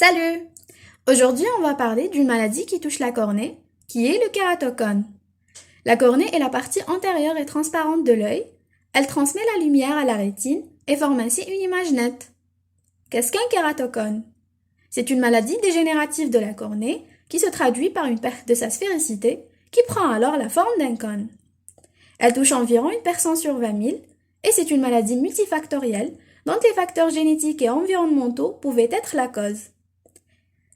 Salut! Aujourd'hui, on va parler d'une maladie qui touche la cornée, qui est le kératocone. La cornée est la partie antérieure et transparente de l'œil. Elle transmet la lumière à la rétine et forme ainsi une image nette. Qu'est-ce qu'un kératocone? C'est une maladie dégénérative de la cornée qui se traduit par une perte de sa sphéricité qui prend alors la forme d'un cône. Elle touche environ une personne sur 20 000 et c'est une maladie multifactorielle dont les facteurs génétiques et environnementaux pouvaient être la cause.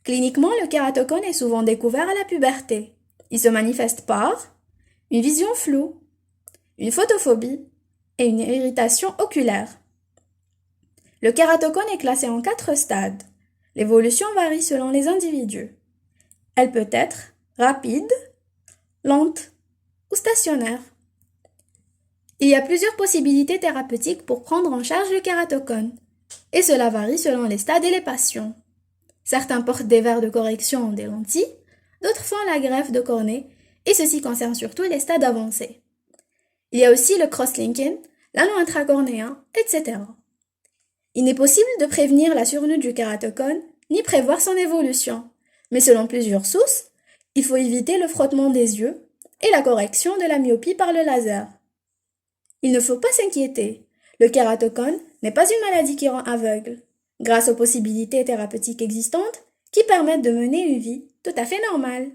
Cliniquement, le kératocone est souvent découvert à la puberté. Il se manifeste par une vision floue, une photophobie et une irritation oculaire. Le kératocone est classé en 4 stades. L'évolution varie selon les individus. Elle peut être rapide, lente ou stationnaire. Il y a plusieurs possibilités thérapeutiques pour prendre en charge le kératocone, et cela varie selon les stades et les patients. Certains portent des verres de correction ou des lentilles, d'autres font la greffe de cornée, et ceci concerne surtout les stades avancés. Il y a aussi le cross-linking, l'anneau intracornéen, etc. Il n'est possible de prévenir la survenue du kératocone, ni prévoir son évolution, mais selon plusieurs sources, il faut éviter le frottement des yeux et la correction de la myopie par le laser. Il ne faut pas s'inquiéter, le kératocone n'est pas une maladie qui rend aveugle, grâce aux possibilités thérapeutiques existantes qui permettent de mener une vie tout à fait normale.